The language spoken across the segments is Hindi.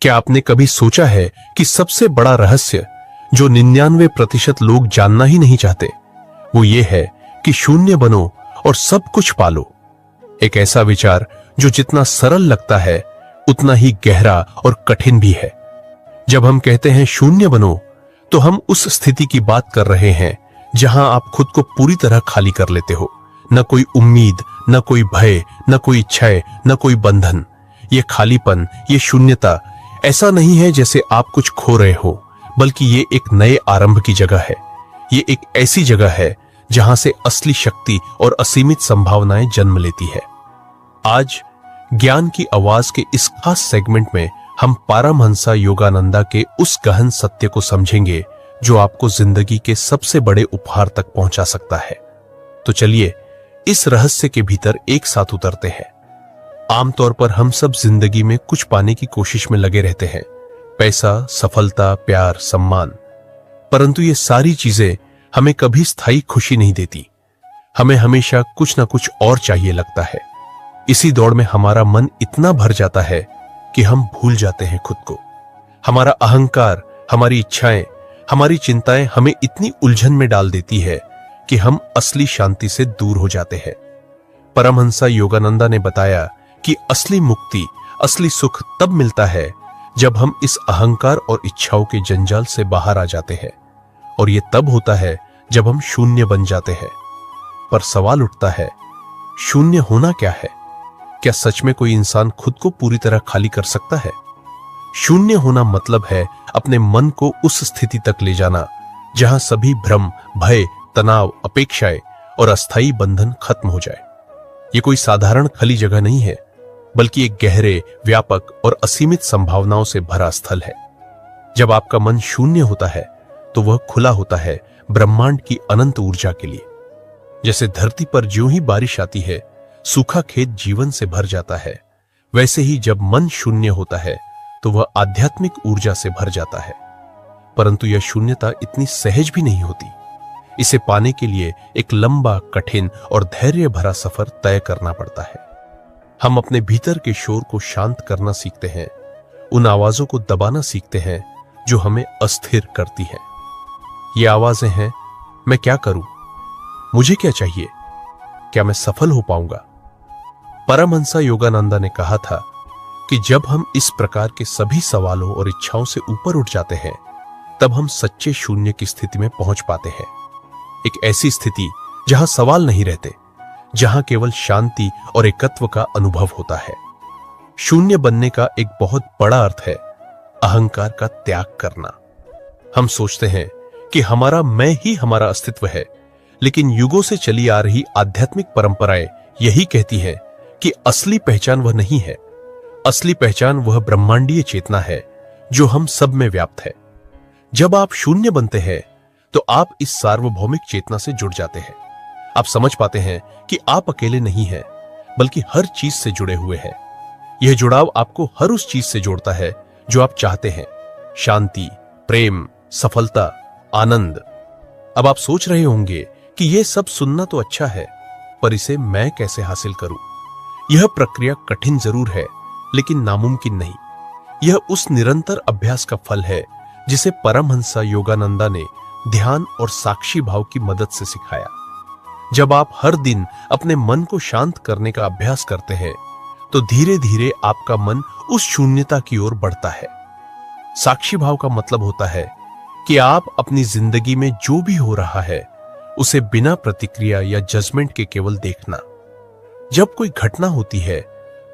क्या आपने कभी सोचा है कि सबसे बड़ा रहस्य जो 99% लोग जानना ही नहीं चाहते, वो ये है कि शून्य बनो और सब कुछ पालो। एक ऐसा विचार जो जितना सरल लगता है उतना ही गहरा और कठिन भी है। जब हम कहते हैं शून्य बनो, तो हम उस स्थिति की बात कर रहे हैं जहां आप खुद को पूरी तरह खाली कर लेते हो। न कोई उम्मीद, न कोई भय, न कोई इच्छाएं, न कोई बंधन। ये खालीपन, ये शून्यता ऐसा नहीं है जैसे आप कुछ खो रहे हो, बल्कि ये एक नए आरंभ की जगह है। ये एक ऐसी जगह है जहां से असली शक्ति और असीमित संभावनाएं जन्म लेती है। आज ज्ञान की आवाज के इस खास सेगमेंट में हम पारमहंसा योगानंदा के उस गहन सत्य को समझेंगे जो आपको जिंदगी के सबसे बड़े उपहार तक पहुंचा सकता है। तो चलिए इस रहस्य के भीतर एक साथ उतरते हैं। आमतौर पर हम सब जिंदगी में कुछ पाने की कोशिश में लगे रहते हैं, पैसा, सफलता, प्यार, सम्मान। परंतु ये सारी चीजें हमें कभी स्थायी खुशी नहीं देती। हमें हमेशा कुछ ना कुछ और चाहिए लगता है। इसी दौड़ में हमारा मन इतना भर जाता है कि हम भूल जाते हैं खुद को। हमारा अहंकार, हमारी इच्छाएं, हमारी चिंताएं हमें इतनी उलझन में डाल देती है कि हम असली शांति से दूर हो जाते हैं। परमहंसा योगानंदा ने बताया कि असली मुक्ति, असली सुख तब मिलता है जब हम इस अहंकार और इच्छाओं के जंजाल से बाहर आ जाते हैं। और यह तब होता है जब हम शून्य बन जाते हैं। पर सवाल उठता है, शून्य होना क्या है? क्या सच में कोई इंसान खुद को पूरी तरह खाली कर सकता है? शून्य होना मतलब है अपने मन को उस स्थिति तक ले जाना जहां सभी भ्रम, भय, तनाव, अपेक्षाएं और अस्थायी बंधन खत्म हो जाए। यह कोई साधारण खाली जगह नहीं है, बल्कि एक गहरे, व्यापक और असीमित संभावनाओं से भरा स्थल है। जब आपका मन शून्य होता है तो वह खुला होता है ब्रह्मांड की अनंत ऊर्जा के लिए। जैसे धरती पर ज्यों ही बारिश आती है, सूखा खेत जीवन से भर जाता है, वैसे ही जब मन शून्य होता है तो वह आध्यात्मिक ऊर्जा से भर जाता है। परंतु यह शून्यता इतनी सहज भी नहीं होती। इसे पाने के लिए एक लंबा, कठिन और धैर्य भरा सफर तय करना पड़ता है। हम अपने भीतर के शोर को शांत करना सीखते हैं, उन आवाजों को दबाना सीखते हैं जो हमें अस्थिर करती हैं। ये आवाजें हैं, मैं क्या करूं? मुझे क्या चाहिए? क्या मैं सफल हो पाऊंगा? परमहंसा योगानंदा ने कहा था कि जब हम इस प्रकार के सभी सवालों और इच्छाओं से ऊपर उठ जाते हैं, तब हम सच्चे शून्य की स्थिति में पहुंच पाते हैं। एक ऐसी स्थिति जहां सवाल नहीं रहते, जहां केवल शांति और एकत्व का अनुभव होता है। शून्य बनने का एक बहुत बड़ा अर्थ है अहंकार का त्याग करना। हम सोचते हैं कि हमारा मैं ही हमारा अस्तित्व है, लेकिन युगों से चली आ रही आध्यात्मिक परंपराएं यही कहती है कि असली पहचान वह नहीं है। असली पहचान वह ब्रह्मांडीय चेतना है जो हम सब में व्याप्त है। जब आप शून्य बनते हैं तो आप इस सार्वभौमिक चेतना से जुड़ जाते हैं। आप समझ पाते हैं कि आप अकेले नहीं हैं, बल्कि हर चीज से जुड़े हुए हैं। यह जुड़ाव आपको हर उस चीज से जोड़ता है जो आप चाहते हैं, शांति, प्रेम, सफलता, आनंद। अब आप सोच रहे होंगे कि यह सब सुनना तो अच्छा है, पर इसे मैं कैसे हासिल करूं? यह प्रक्रिया कठिन जरूर है, लेकिन नामुमकिन नहीं। यह उस निरंतर अभ्यास का फल है जिसे परमहंसा योगानंदा ने ध्यान और साक्षी भाव की मदद से सिखाया। जब आप हर दिन अपने मन को शांत करने का अभ्यास करते हैं, तो धीरे धीरे आपका मन उस शून्यता की ओर बढ़ता है। साक्षी भाव का मतलब होता है कि आप अपनी जिंदगी में जो भी हो रहा है उसे बिना प्रतिक्रिया या जजमेंट के केवल देखना। जब कोई घटना होती है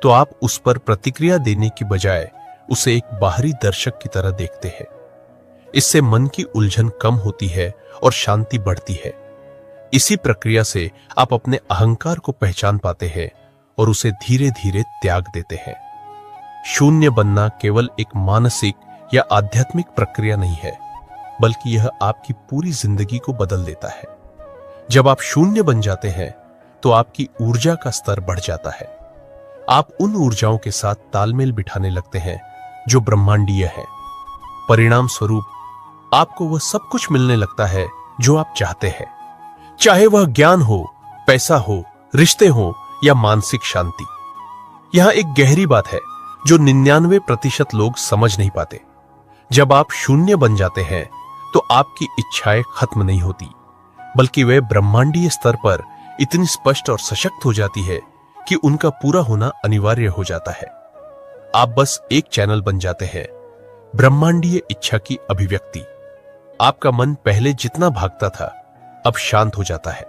तो आप उस पर प्रतिक्रिया देने की बजाय उसे एक बाहरी दर्शक की तरह देखते हैं। इससे मन की उलझन कम होती है और शांति बढ़ती है। इसी प्रक्रिया से आप अपने अहंकार को पहचान पाते हैं और उसे धीरे धीरे त्याग देते हैं। शून्य बनना केवल एक मानसिक या आध्यात्मिक प्रक्रिया नहीं है, बल्कि यह आपकी पूरी जिंदगी को बदल देता है। जब आप शून्य बन जाते हैं तो आपकी ऊर्जा का स्तर बढ़ जाता है। आप उन ऊर्जाओं के साथ तालमेल बिठाने लगते हैं जो ब्रह्मांडीय है। परिणाम स्वरूप आपको वह सब कुछ मिलने लगता है जो आप चाहते हैं, चाहे वह ज्ञान हो, पैसा हो, रिश्ते हो या मानसिक शांति। यहां एक गहरी बात है, जो 99% लोग समझ नहीं पाते। जब आप शून्य बन जाते हैं तो आपकी इच्छाएं खत्म नहीं होती, बल्कि वे ब्रह्मांडीय स्तर पर इतनी स्पष्ट और सशक्त हो जाती है कि उनका पूरा होना अनिवार्य हो जाता है। आप बस एक चैनल बन जाते हैं, ब्रह्मांडीय इच्छा की अभिव्यक्ति। आपका मन पहले जितना भागता था अब शांत हो जाता है।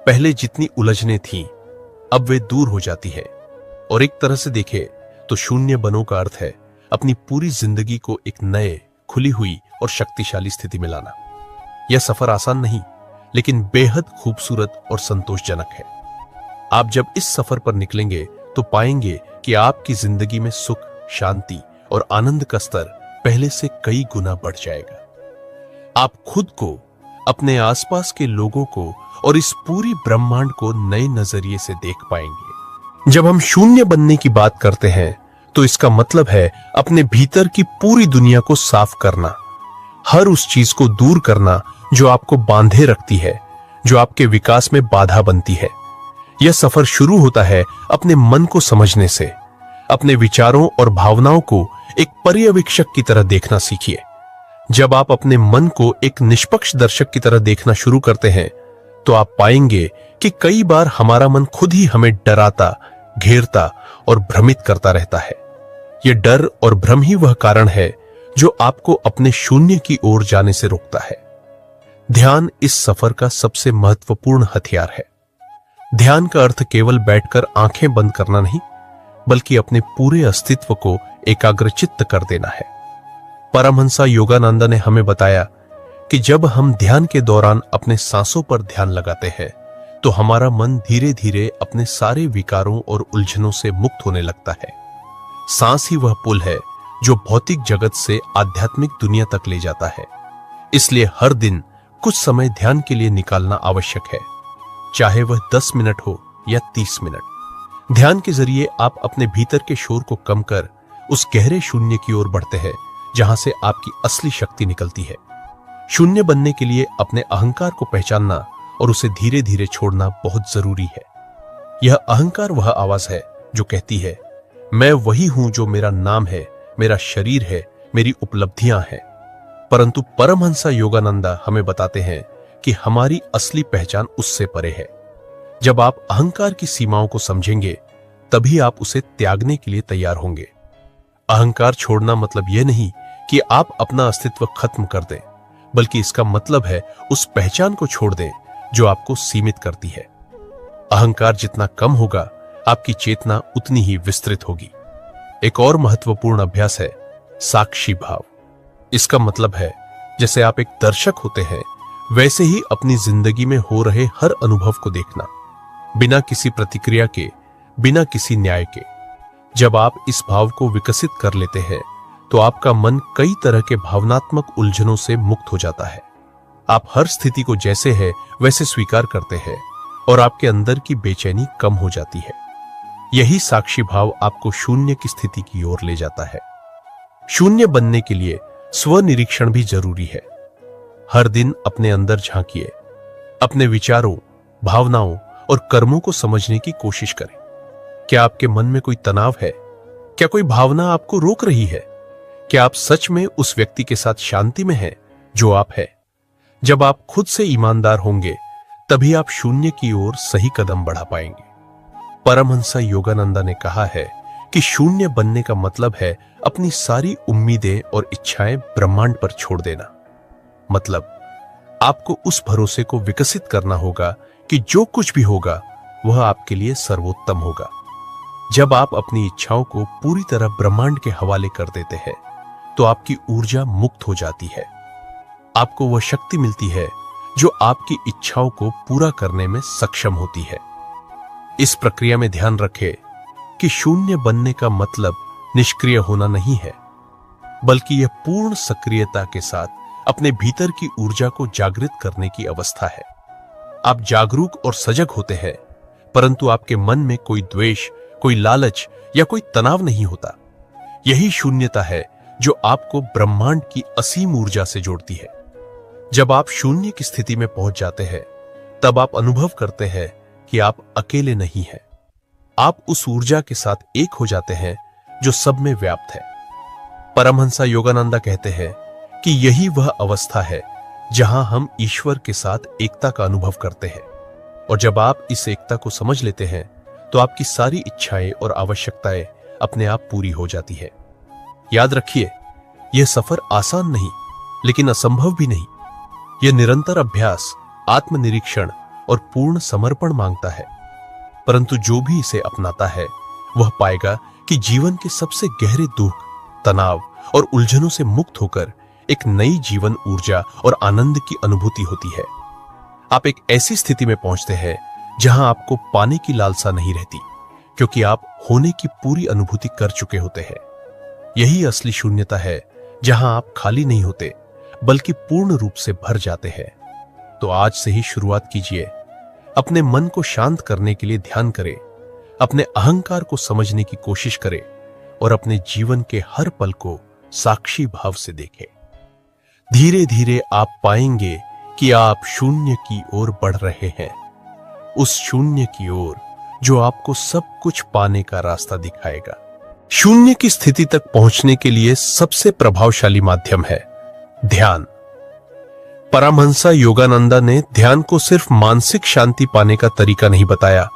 पहले जितनी उलझने थीं अब वे दूर हो जाती है। और एक तरह से देखें तो शून्य बनो का अर्थ है अपनी पूरी जिंदगी को एक नए, खुली हुई और शक्तिशाली स्थिति में लाना। यह सफर आसान नहीं, लेकिन बेहद खूबसूरत और संतोषजनक है। आप जब इस सफर पर निकलेंगे तो पाएंगे कि आपकी जिंदगी में सुख, शांति और आनंद का स्तर पहले से कई गुना बढ़ जाएगा। आप खुद को, अपने आसपास के लोगों को और इस पूरी ब्रह्मांड को नए नजरिए से देख पाएंगे। जब हम शून्य बनने की बात करते हैं तो इसका मतलब है अपने भीतर की पूरी दुनिया को साफ करना, हर उस चीज को दूर करना जो आपको बांधे रखती है, जो आपके विकास में बाधा बनती है। यह सफर शुरू होता है अपने मन को समझने से। अपने विचारों और भावनाओं को एक पर्यवेक्षक की तरह देखना सीखिए। जब आप अपने मन को एक निष्पक्ष दर्शक की तरह देखना शुरू करते हैं तो आप पाएंगे कि कई बार हमारा मन खुद ही हमें डराता, घेरता और भ्रमित करता रहता है। यह डर और भ्रम ही वह कारण है जो आपको अपने शून्य की ओर जाने से रोकता है। ध्यान इस सफर का सबसे महत्वपूर्ण हथियार है। ध्यान का अर्थ केवल बैठकर आंखें बंद करना नहीं, बल्कि अपने पूरे अस्तित्व को एकाग्रचित्त कर देना है। परमहंस योगानंद ने हमें बताया कि जब हम ध्यान के दौरान अपने सांसों पर ध्यान लगाते हैं तो हमारा मन धीरे धीरे अपने सारे विकारों और उलझनों से मुक्त होने लगता है। सांस ही वह पुल है जो भौतिक जगत से आध्यात्मिक दुनिया तक ले जाता है। इसलिए हर दिन कुछ समय ध्यान के लिए निकालना आवश्यक है, चाहे वह 10 मिनट हो या 30 मिनट। ध्यान के जरिए आप अपने भीतर के शोर को कम कर उस गहरे शून्य की ओर बढ़ते हैं जहां से आपकी असली शक्ति निकलती है। शून्य बनने के लिए अपने अहंकार को पहचानना और उसे धीरे धीरे छोड़ना बहुत जरूरी है। यह अहंकार वह आवाज है जो कहती है, मैं वही हूं जो मेरा नाम है, मेरा शरीर है, मेरी उपलब्धियां हैं। परंतु परमहंस योगानंद हमें बताते हैं कि हमारी असली पहचान उससे परे है। जब आप अहंकार की सीमाओं को समझेंगे तभी आप उसे त्यागने के लिए तैयार होंगे। अहंकार छोड़ना मतलब यह नहीं कि आप अपना अस्तित्व खत्म कर दें, बल्कि इसका मतलब है उस पहचान को छोड़ दें जो आपको सीमित करती है। अहंकार जितना कम होगा, आपकी चेतना उतनी ही विस्तृत होगी। एक और महत्वपूर्ण अभ्यास है साक्षी भाव। इसका मतलब है जैसे आप एक दर्शक होते हैं, वैसे ही अपनी जिंदगी में हो रहे हर अनुभव को देखना, बिना किसी प्रतिक्रिया के, बिना किसी न्याय के। जब आप इस भाव को विकसित कर लेते हैं तो आपका मन कई तरह के भावनात्मक उलझनों से मुक्त हो जाता है। आप हर स्थिति को जैसे है वैसे स्वीकार करते हैं और आपके अंदर की बेचैनी कम हो जाती है। यही साक्षी भाव आपको शून्य की स्थिति की ओर ले जाता है। शून्य बनने के लिए स्वनिरीक्षण भी जरूरी है। हर दिन अपने अंदर झांकिए, अपने विचारों, भावनाओं और कर्मों को समझने की कोशिश करें। क्या आपके मन में कोई तनाव है? क्या कोई भावना आपको रोक रही है? क्या आप सच में उस व्यक्ति के साथ शांति में हैं जो आप हैं? जब आप खुद से ईमानदार होंगे तभी आप शून्य की ओर सही कदम बढ़ा पाएंगे। परमहंस योगानंद ने कहा है कि शून्य बनने का मतलब है अपनी सारी उम्मीदें और इच्छाएं ब्रह्मांड पर छोड़ देना। मतलब आपको उस भरोसे को विकसित करना होगा कि जो कुछ भी होगा वह आपके लिए सर्वोत्तम होगा। जब आप अपनी इच्छाओं को पूरी तरह ब्रह्मांड के हवाले कर देते हैं तो आपकी ऊर्जा मुक्त हो जाती है। आपको वह शक्ति मिलती है जो आपकी इच्छाओं को पूरा करने में सक्षम होती है। इस प्रक्रिया में ध्यान रखें कि शून्य बनने का मतलब निष्क्रिय होना नहीं है, बल्कि यह पूर्ण सक्रियता के साथ अपने भीतर की ऊर्जा को जागृत करने की अवस्था है। आप जागरूक और सजग होते हैं, परंतु आपके मन में कोई द्वेष, कोई लालच या कोई तनाव नहीं होता। यही शून्यता है जो आपको ब्रह्मांड की असीम ऊर्जा से जोड़ती है। जब आप शून्य की स्थिति में पहुंच जाते हैं तब आप अनुभव करते हैं कि आप अकेले नहीं हैं। आप उस ऊर्जा के साथ एक हो जाते हैं जो सब में व्याप्त है। परमहंसा योगानंदा कहते हैं कि यही वह अवस्था है जहां हम ईश्वर के साथ एकता का अनुभव करते हैं, और जब आप इस एकता को समझ लेते हैं तो आपकी सारी इच्छाएं और आवश्यकताएं अपने आप पूरी हो जाती है। याद रखिए, यह सफर आसान नहीं लेकिन असंभव भी नहीं। यह निरंतर अभ्यास, आत्मनिरीक्षण और पूर्ण समर्पण मांगता है, परंतु जो भी इसे अपनाता है वह पाएगा कि जीवन के सबसे गहरे दुख, तनाव और उलझनों से मुक्त होकर एक नई जीवन ऊर्जा और आनंद की अनुभूति होती है। आप एक ऐसी स्थिति में पहुंचते हैं जहां आपको पाने की लालसा नहीं रहती, क्योंकि आप होने की पूरी अनुभूति कर चुके होते हैं। यही असली शून्यता है, जहां आप खाली नहीं होते बल्कि पूर्ण रूप से भर जाते हैं। तो आज से ही शुरुआत कीजिए। अपने मन को शांत करने के लिए ध्यान करें, अपने अहंकार को समझने की कोशिश करें और अपने जीवन के हर पल को साक्षी भाव से देखें। धीरे धीरे आप पाएंगे कि आप शून्य की ओर बढ़ रहे हैं, उस शून्य की ओर जो आपको सब कुछ पाने का रास्ता दिखाएगा। शून्य की स्थिति तक पहुंचने के लिए सबसे प्रभावशाली माध्यम है ध्यान। परमहंसा योगानंदा ने ध्यान को सिर्फ मानसिक शांति पाने का तरीका नहीं बताया,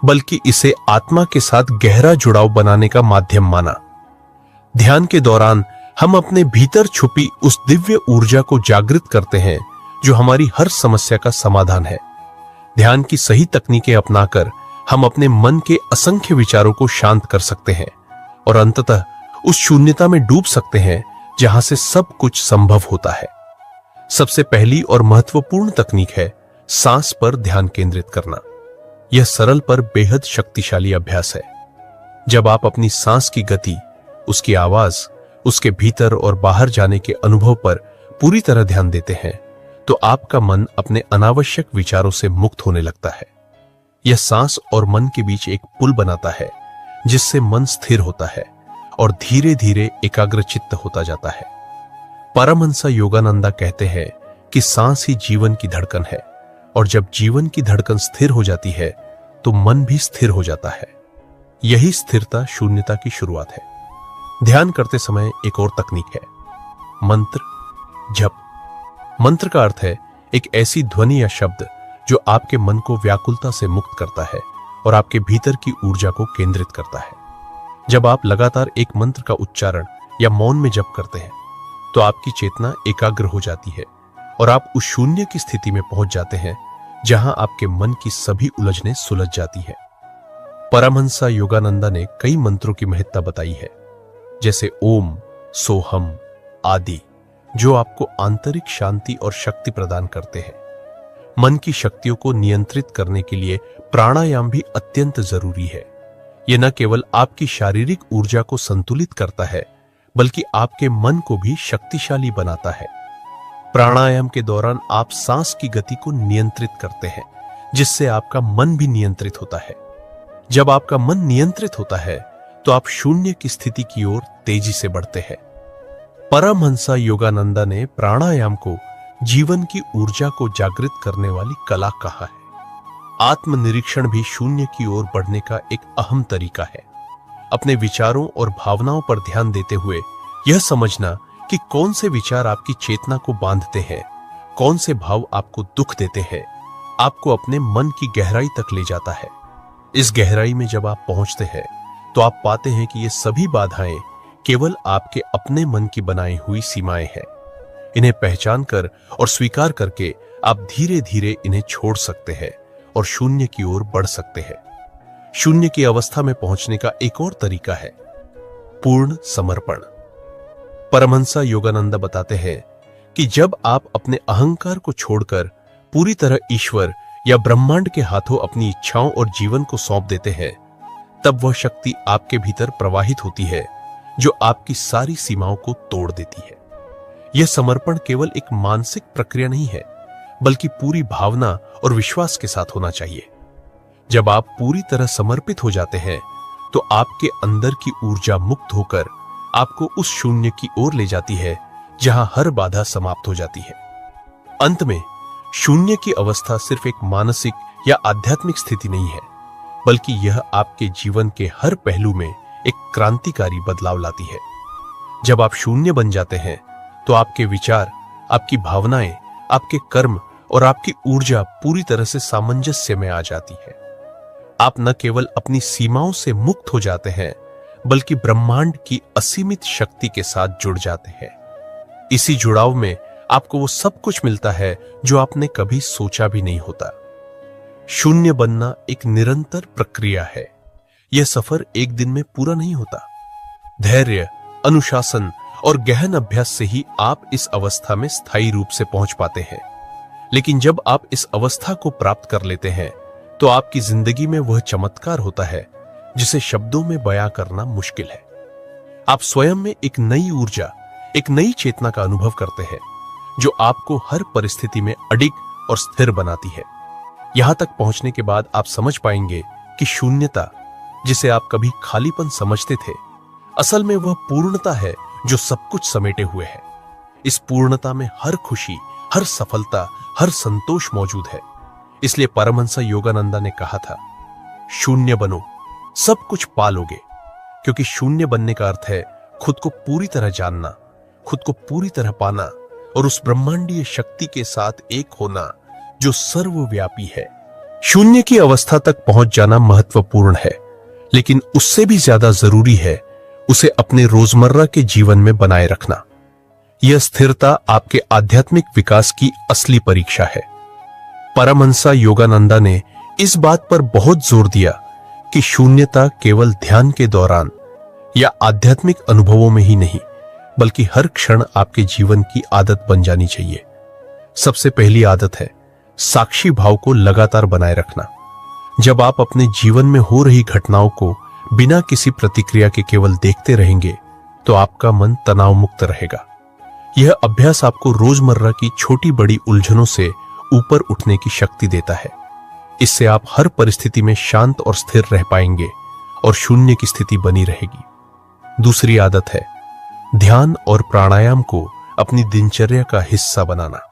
बल्कि इसे आत्मा के साथ गहरा जुड़ाव बनाने का माध्यम माना। ध्यान के दौरान हम अपने भीतर छुपी उस दिव्य ऊर्जा को जागृत करते हैं जो हमारी हर समस्या का समाधान है। ध्यान की सही तकनीकें अपनाकर हम अपने मन के असंख्य विचारों को शांत कर सकते हैं और अंततः उस शून्यता में डूब सकते हैं जहां से सब कुछ संभव होता है। सबसे पहली और महत्वपूर्ण तकनीक है सांस पर ध्यान केंद्रित करना। यह सरल पर बेहद शक्तिशाली अभ्यास है। जब आप अपनी सांस की गति, उसकी आवाज, उसके भीतर और बाहर जाने के अनुभव पर पूरी तरह ध्यान देते हैं, तो आपका मन अपने अनावश्यक विचारों से मुक्त होने लगता है। यह सांस और मन के बीच एक पुल बनाता है, जिससे मन स्थिर होता है और धीरे धीरे एकाग्रचित्त होता जाता है। परमहंसा योगानंदा कहते हैं कि सांस ही जीवन की धड़कन है, और जब जीवन की धड़कन स्थिर हो जाती है तो मन भी स्थिर हो जाता है। यही स्थिरता शून्यता की शुरुआत है। ध्यान करते समय एक और तकनीक है मंत्र जप। मंत्र का अर्थ है एक ऐसी ध्वनि या शब्द जो आपके मन को व्याकुलता से मुक्त करता है और आपके भीतर की ऊर्जा को केंद्रित करता है। जब आप लगातार एक मंत्र का उच्चारण या मौन में जप करते हैं तो आपकी चेतना एकाग्र हो जाती है और आप उस शून्य की स्थिति में पहुंच जाते हैं जहां आपके मन की सभी उलझनें सुलझ जाती है। परमहंसा योगानंदा ने कई मंत्रों की महत्ता बताई है, जैसे ओम, सोहम आदि, जो आपको आंतरिक शांति और शक्ति प्रदान करते हैं। मन की शक्तियों को नियंत्रित करने के लिए प्राणायाम भी अत्यंत जरूरी है। यह न केवल आपकी शारीरिक ऊर्जा को संतुलित करता है, बल्कि आपके मन को भी शक्तिशाली बनाता है। प्राणायाम के दौरान आप सांस की गति को नियंत्रित करते हैं, जिससे आपका मन भी नियंत्रित होता है। जब आपका मन नियंत्रित होता है तो आप शून्य की स्थिति की ओर तेजी से बढ़ते हैं। परमहंसा योगानंदा ने प्राणायाम को जीवन की ऊर्जा को जागृत करने वाली कला कहा है। आत्मनिरीक्षण भी शून्य की ओर बढ़ने का एक अहम तरीका है। अपने विचारों और भावनाओं पर ध्यान देते हुए यह समझना कि कौन से विचार आपकी चेतना को बांधते हैं, कौन से भाव आपको दुख देते हैं, आपको अपने मन की गहराई तक ले जाता है। इस गहराई में जब आप पहुंचते हैं तो आप पाते हैं कि ये सभी बाधाएं केवल आपके अपने मन की बनाई हुई सीमाएं हैं। इन्हें पहचान कर और स्वीकार करके आप धीरे धीरे इन्हें छोड़ सकते हैं और शून्य की ओर बढ़ सकते हैं। शून्य की अवस्था में पहुंचने का एक और तरीका है पूर्ण समर्पण। परमहंसा योगानंदा बताते हैं कि जब आप अपने अहंकार को छोड़कर पूरी तरह ईश्वर या ब्रह्मांड के हाथों अपनी इच्छाओं और जीवन को सौंप देते हैं, तब वह शक्ति आपके भीतर प्रवाहित होती है जो आपकी सारी सीमाओं को तोड़ देती है। यह समर्पण केवल एक मानसिक प्रक्रिया नहीं है, बल्कि पूरी भावना और विश्वास के साथ होना चाहिए। जब आप पूरी तरह समर्पित हो जाते हैं तो आपके अंदर की ऊर्जा मुक्त होकर आपको उस शून्य की ओर ले जाती है जहां हर बाधा समाप्त हो जाती है। अंत में शून्य की अवस्था सिर्फ एक मानसिक या आध्यात्मिक स्थिति नहीं है, बल्कि यह आपके जीवन के हर पहलू में एक क्रांतिकारी बदलाव लाती है। जब आप शून्य बन जाते हैं तो आपके विचार, आपकी भावनाएं, आपके कर्म और आपकी ऊर्जा पूरी तरह से सामंजस्य में आ जाती है। आप न केवल अपनी सीमाओं से मुक्त हो जाते हैं बल्कि ब्रह्मांड की असीमित शक्ति के साथ जुड़ जाते हैं। इसी जुड़ाव में आपको वो सब कुछ मिलता है जो आपने कभी सोचा भी नहीं होता। शून्य बनना एक निरंतर प्रक्रिया है। यह सफर एक दिन में पूरा नहीं होता। धैर्य, अनुशासन और गहन अभ्यास से ही आप इस अवस्था में स्थायी रूप से पहुंच पाते हैं। लेकिन जब आप इस अवस्था को प्राप्त कर लेते हैं तो आपकी जिंदगी में वह चमत्कार होता है जिसे शब्दों में बयां करना मुश्किल है। आप स्वयं में एक नई ऊर्जा, एक नई चेतना का अनुभव करते हैं जो आपको हर परिस्थिति में अडिग और स्थिर बनाती है। यहां तक पहुंचने के बाद आप समझ पाएंगे कि शून्यता, जिसे आप कभी खालीपन समझते थे, असल में वह पूर्णता है जो सब कुछ समेटे हुए है। इस पूर्णता में हर खुशी, हर सफलता, हर संतोष मौजूद है। इसलिए परमहंस योगानंदा ने कहा था, शून्य बनो, सब कुछ पा लोगे। क्योंकि शून्य बनने का अर्थ है खुद को पूरी तरह जानना, खुद को पूरी तरह पाना और उस ब्रह्मांडीय शक्ति के साथ एक होना जो सर्वव्यापी है। शून्य की अवस्था तक पहुंच जाना महत्वपूर्ण है, लेकिन उससे भी ज्यादा जरूरी है उसे अपने रोजमर्रा के जीवन में बनाए रखना। यह स्थिरता आपके आध्यात्मिक विकास की असली परीक्षा है। परमहंस योगानंदा ने इस बात पर बहुत जोर दिया कि शून्यता केवल ध्यान के दौरान या आध्यात्मिक अनुभवों में ही नहीं, बल्कि हर क्षण आपके जीवन की आदत बन जानी चाहिए। सबसे पहली आदत है साक्षी भाव को लगातार बनाए रखना। जब आप अपने जीवन में हो रही घटनाओं को बिना किसी प्रतिक्रिया के केवल देखते रहेंगे तो आपका मन तनाव मुक्त रहेगा। यह अभ्यास आपको रोजमर्रा की छोटी बड़ी उलझनों से ऊपर उठने की शक्ति देता है। इससे आप हर परिस्थिति में शांत और स्थिर रह पाएंगे और शून्य की स्थिति बनी रहेगी। दूसरी आदत है ध्यान और प्राणायाम को अपनी दिनचर्या का हिस्सा बनाना।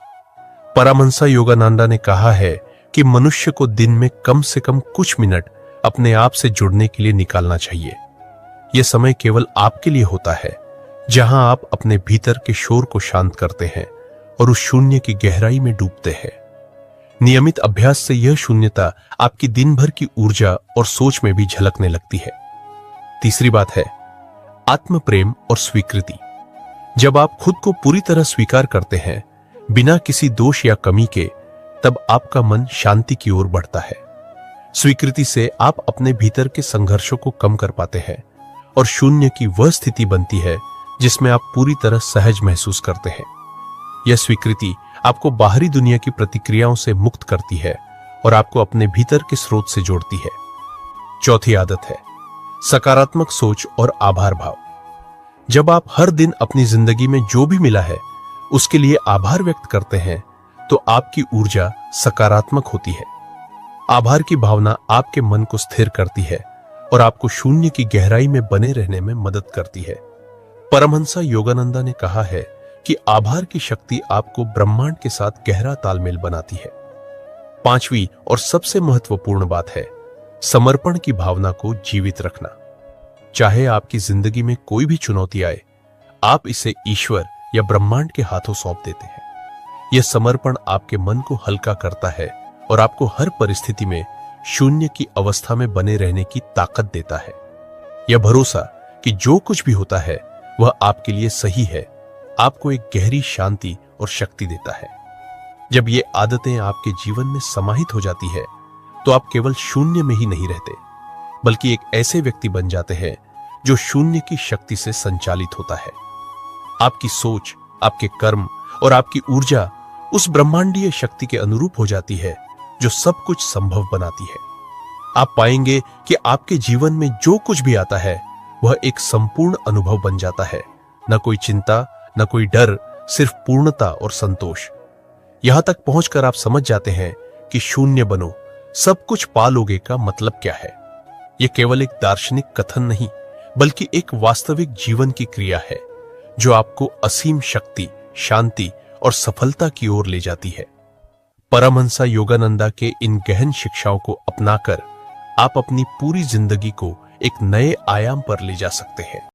परमहंस योगानंदा ने कहा है कि मनुष्य को दिन में कम से कम कुछ मिनट अपने आप से जुड़ने के लिए निकालना चाहिए। यह समय केवल आपके लिए होता है, जहां आप अपने भीतर के शोर को शांत करते हैं और उस शून्य की गहराई में डूबते हैं। नियमित अभ्यास से यह शून्यता आपकी दिन भर की ऊर्जा और सोच में भी झलकने लगती है। तीसरी बात है आत्म प्रेम और स्वीकृति। जब आप खुद को पूरी तरह स्वीकार करते हैं बिना किसी दोष या कमी के, तब आपका मन शांति की ओर बढ़ता है। स्वीकृति से आप अपने भीतर के संघर्षों को कम कर पाते हैं और शून्य की वह स्थिति बनती है जिसमें आप पूरी तरह सहज महसूस करते हैं। यह स्वीकृति आपको बाहरी दुनिया की प्रतिक्रियाओं से मुक्त करती है और आपको अपने भीतर के स्रोत से जोड़ती है। चौथी आदत है सकारात्मक सोच और आभार भाव। जब आप हर दिन अपनी जिंदगी में जो भी मिला है उसके लिए आभार व्यक्त करते हैं तो आपकी ऊर्जा सकारात्मक होती है। आभार की भावना आपके मन को स्थिर करती है और आपको शून्य की गहराई में बने रहने में मदद करती है। परमहंस योगानंदा ने कहा है कि आभार की शक्ति आपको ब्रह्मांड के साथ गहरा तालमेल बनाती है। पांचवी और सबसे महत्वपूर्ण बात है समर्पण की भावना को जीवित रखना। चाहे आपकी जिंदगी में कोई भी चुनौती आए, आप इसे ईश्वर या ब्रह्मांड के हाथों सौंप देते हैं। यह समर्पण आपके मन को हल्का करता है और आपको हर परिस्थिति में शून्य की अवस्था में बने रहने की ताकत देता है। यह भरोसा कि जो कुछ भी होता है वह आपके लिए सही है, आपको एक गहरी शांति और शक्ति देता है। जब ये आदतें आपके जीवन में समाहित हो जाती है तो आप केवल शून्य में ही नहीं रहते, बल्कि एक ऐसे व्यक्ति बन जाते हैं जो शून्य की शक्ति से संचालित होता है। आपकी सोच, आपके कर्म और आपकी ऊर्जा उस ब्रह्मांडीय शक्ति के अनुरूप हो जाती है जो सब कुछ संभव बनाती है। आप पाएंगे कि आपके जीवन में जो कुछ भी आता है वह एक संपूर्ण अनुभव बन जाता है। न कोई चिंता, न कोई डर, सिर्फ पूर्णता और संतोष। यहां तक पहुंचकर आप समझ जाते हैं कि शून्य बनो, सब कुछ पा लोगे का मतलब क्या है। यह केवल एक दार्शनिक कथन नहीं, बल्कि एक वास्तविक जीवन की क्रिया है जो आपको असीम शक्ति, शांति और सफलता की ओर ले जाती है। परमहंस योगानंदा के इन गहन शिक्षाओं को अपनाकर आप अपनी पूरी जिंदगी को एक नए आयाम पर ले जा सकते हैं।